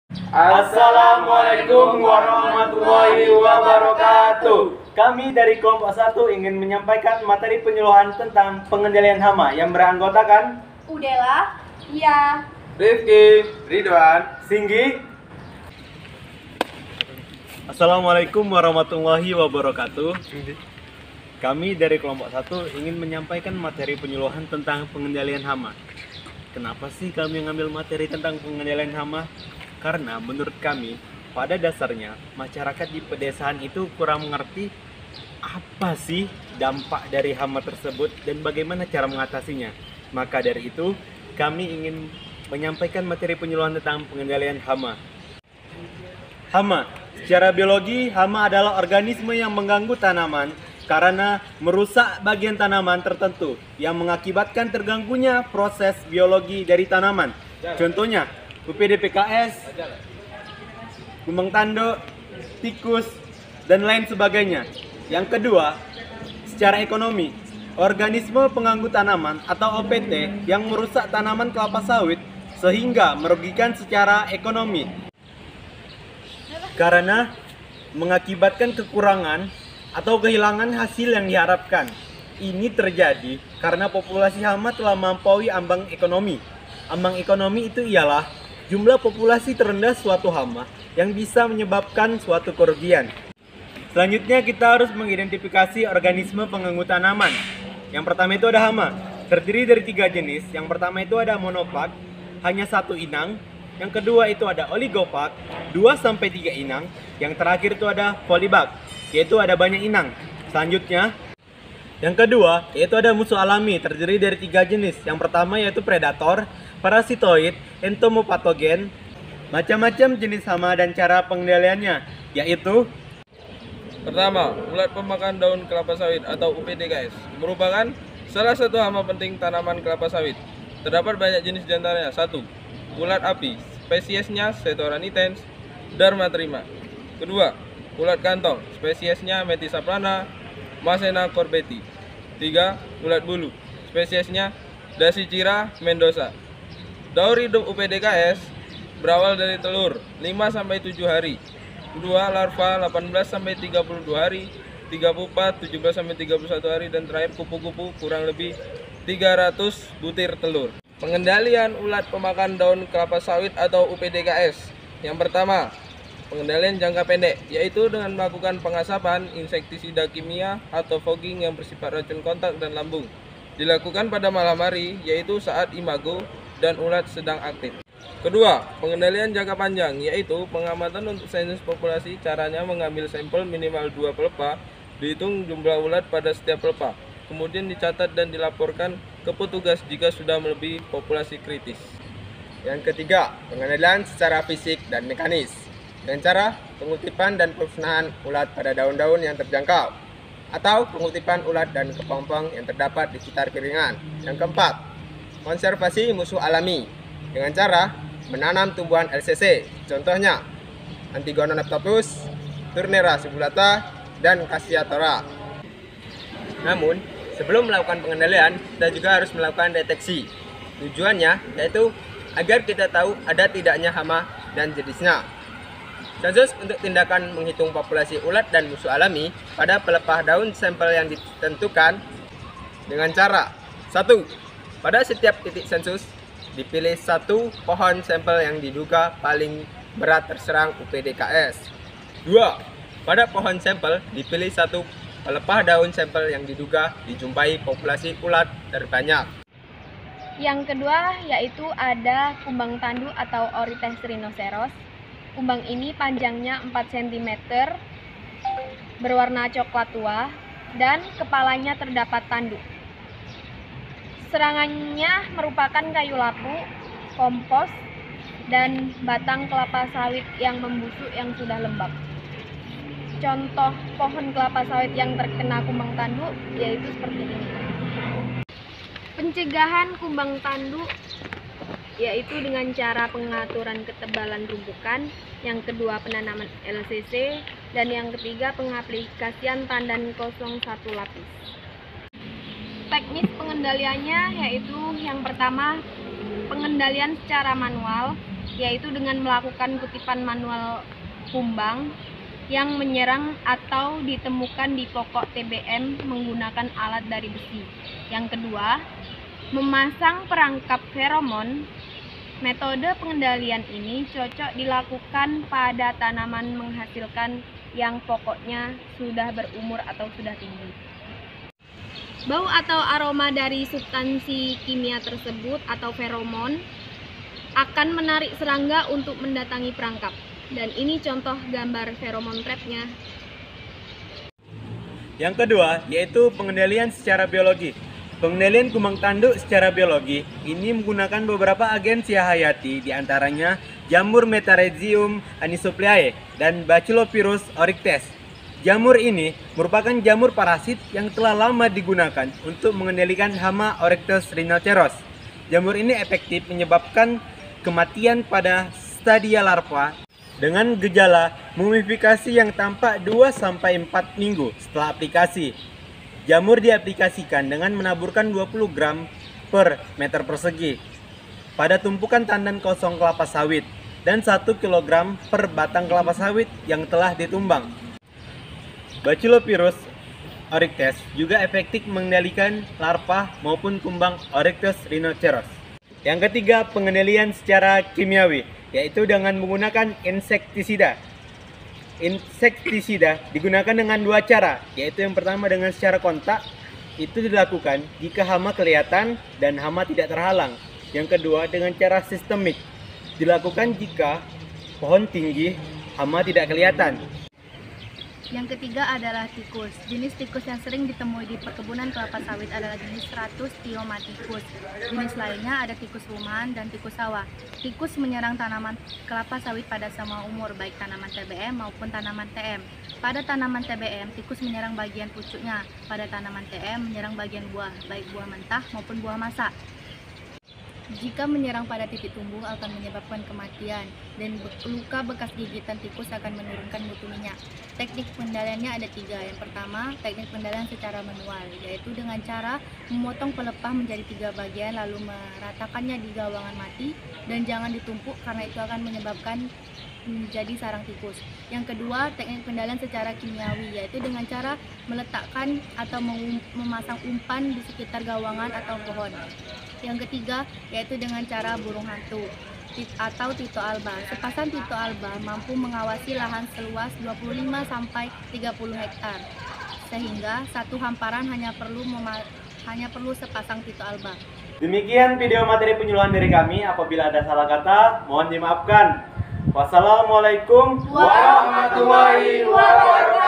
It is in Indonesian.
Assalamualaikum warahmatullahi wabarakatuh. Kami dari kelompok 1 ingin menyampaikan materi penyuluhan tentang pengendalian hama yang beranggotakan Udela, Iya, Rifki, Ridwan, Singgi. Assalamualaikum warahmatullahi wabarakatuh. Kami dari kelompok 1 ingin menyampaikan materi penyuluhan tentang pengendalian hama. Kenapa sih kami mengambil materi tentang pengendalian hama? Karena menurut kami, pada dasarnya masyarakat di pedesaan itu kurang mengerti apa sih dampak dari hama tersebut dan bagaimana cara mengatasinya. Maka dari itu, kami ingin menyampaikan materi penyuluhan tentang pengendalian hama. Hama, secara biologi, hama adalah organisme yang mengganggu tanaman karena merusak bagian tanaman tertentu yang mengakibatkan terganggunya proses biologi dari tanaman. Contohnya, UPDPKS, kumbang tanduk, tikus, dan lain sebagainya. Yang kedua, secara ekonomi, organisme pengganggu tanaman atau OPT yang merusak tanaman kelapa sawit sehingga merugikan secara ekonomi karena mengakibatkan kekurangan atau kehilangan hasil yang diharapkan. Ini terjadi karena populasi hama telah melampaui ambang ekonomi. Ambang ekonomi itu ialah jumlah populasi terendah suatu hama yang bisa menyebabkan suatu kerugian. Selanjutnya kita harus mengidentifikasi organisme pengganggu tanaman. Yang pertama itu ada hama, terdiri dari 3 jenis. Yang pertama itu ada monofag, hanya 1 inang. Yang kedua itu ada oligofag, 2-3 inang. Yang terakhir itu ada polybag, yaitu ada banyak inang. Selanjutnya, yang kedua yaitu ada musuh alami, terdiri dari 3 jenis. Yang pertama yaitu predator, parasitoid, entomopatogen. Macam-macam jenis hama dan cara pengendaliannya, yaitu Pertama, ulat pemakan daun kelapa sawit atau UPDKS merupakan salah satu hama penting tanaman kelapa sawit. Terdapat banyak jenis diantaranya. 1. Ulat api, spesiesnya Setora nitens, Dharma trima. Kedua, ulat kantong, spesiesnya Metisaplana, Masena corbeti. 3. Ulat bulu, spesiesnya Dasycira mendoza. Daur hidup UPDKS berawal dari telur 5-7 hari. Kedua, larva 18-32 hari. 3 pupa 17-31 hari. Dan terakhir kupu-kupu kurang lebih 300 butir telur. Pengendalian ulat pemakan daun kelapa sawit atau UPDKS. Yang pertama, pengendalian jangka pendek, yaitu dengan melakukan pengasapan insektisida kimia atau fogging yang bersifat racun kontak dan lambung. Dilakukan pada malam hari, yaitu saat imago dan ulat sedang aktif. Kedua, pengendalian jangka panjang, yaitu pengamatan untuk sensus populasi. Caranya mengambil sampel minimal 2 pelepah, dihitung jumlah ulat pada setiap pelepah, kemudian dicatat dan dilaporkan ke petugas jika sudah melebihi populasi kritis. Yang ketiga, pengendalian secara fisik dan mekanis dengan cara pengutipan dan pemusnahan ulat pada daun-daun yang terjangkau atau pengutipan ulat dan kepompong yang terdapat di sekitar piringan. Yang keempat, konservasi musuh alami dengan cara menanam tumbuhan LCC, contohnya Antigononeptopus, Turnera subulata, dan Cassia tora. Namun, sebelum melakukan pengendalian, kita juga harus melakukan deteksi. Tujuannya yaitu agar kita tahu ada tidaknya hama dan jenisnya. Sensus untuk tindakan menghitung populasi ulat dan musuh alami pada pelepah daun sampel yang ditentukan dengan cara 1. Pada setiap titik sensus dipilih 1 pohon sampel yang diduga paling berat terserang UPDKS. 2. Pada pohon sampel dipilih 1 pelepah daun sampel yang diduga dijumpai populasi ulat terbanyak. Yang kedua yaitu ada kumbang tanduk atau Orytes rhinoceros. Kumbang ini panjangnya 4 cm, berwarna coklat tua, dan kepalanya terdapat tanduk. Serangannya merupakan kayu lapu, kompos, dan batang kelapa sawit yang membusuk yang sudah lembab. Contoh pohon kelapa sawit yang terkena kumbang tanduk yaitu seperti ini. Pencegahan kumbang tanduk yaitu dengan cara pengaturan ketebalan rumpukan, yang kedua penanaman LCC, dan yang ketiga pengaplikasian tandan 01 lapis. Teknis pengendaliannya yaitu yang pertama pengendalian secara manual, yaitu dengan melakukan kutipan manual kumbang yang menyerang atau ditemukan di pokok TBM menggunakan alat dari besi. Yang kedua, memasang perangkap feromon. Metode pengendalian ini cocok dilakukan pada tanaman menghasilkan yang pokoknya sudah berumur atau sudah tinggi. Bau atau aroma dari substansi kimia tersebut atau feromon akan menarik serangga untuk mendatangi perangkap. Dan ini contoh gambar feromon trapnya. Yang kedua, yaitu pengendalian secara biologi. Pengendalian kumbang tanduk secara biologi ini menggunakan beberapa agensi hayati, diantaranya jamur Metarhizium anisopliae dan Bacillopyrus oryctes. Jamur ini merupakan jamur parasit yang telah lama digunakan untuk mengendalikan hama Oryctes rhinoceros. Jamur ini efektif menyebabkan kematian pada stadia larva dengan gejala mumifikasi yang tampak 2-4 minggu setelah aplikasi. Jamur diaplikasikan dengan menaburkan 20 gram per meter persegi pada tumpukan tandan kosong kelapa sawit dan 1 kg per batang kelapa sawit yang telah ditumbang. Bacillopyrus oryctes juga efektif mengendalikan larva maupun kumbang Oryctes rhinoceros. Yang ketiga, pengendalian secara kimiawi, yaitu dengan menggunakan insektisida. Insektisida digunakan dengan dua cara, yaitu yang pertama dengan secara kontak, itu dilakukan jika hama kelihatan dan hama tidak terhalang. Yang kedua dengan cara sistemik, dilakukan jika pohon tinggi, hama tidak kelihatan. Yang ketiga adalah tikus. Jenis tikus yang sering ditemui di perkebunan kelapa sawit adalah jenis Stratus thiomaticus. Jenis lainnya ada tikus rumahan dan tikus sawah. Tikus menyerang tanaman kelapa sawit pada semua umur, baik tanaman TBM maupun tanaman TM. Pada tanaman TBM, tikus menyerang bagian pucuknya. Pada tanaman TM, menyerang bagian buah, baik buah mentah maupun buah masak. Jika menyerang pada titik tumbuh akan menyebabkan kematian dan luka bekas gigitan tikus akan menurunkan mutu minyak. Teknik pengendaliannya ada 3. Yang pertama, teknik pengendalian secara manual, yaitu dengan cara memotong pelepah menjadi 3 bagian lalu meratakannya di gawangan mati dan jangan ditumpuk karena itu akan menyebabkan menjadi sarang tikus. Yang kedua, teknik pengendalian secara kimiawi, yaitu dengan cara meletakkan atau memasang umpan di sekitar gawangan atau pohon. Yang ketiga, yaitu dengan cara burung hantu atau Tito alba. Sepasang Tito alba mampu mengawasi lahan seluas 25-30 hektar, sehingga satu hamparan hanya perlu sepasang Tito alba. Demikian video materi penyuluhan dari kami. Apabila ada salah kata, mohon dimaafkan. Wassalamualaikum warahmatullahi wabarakatuh.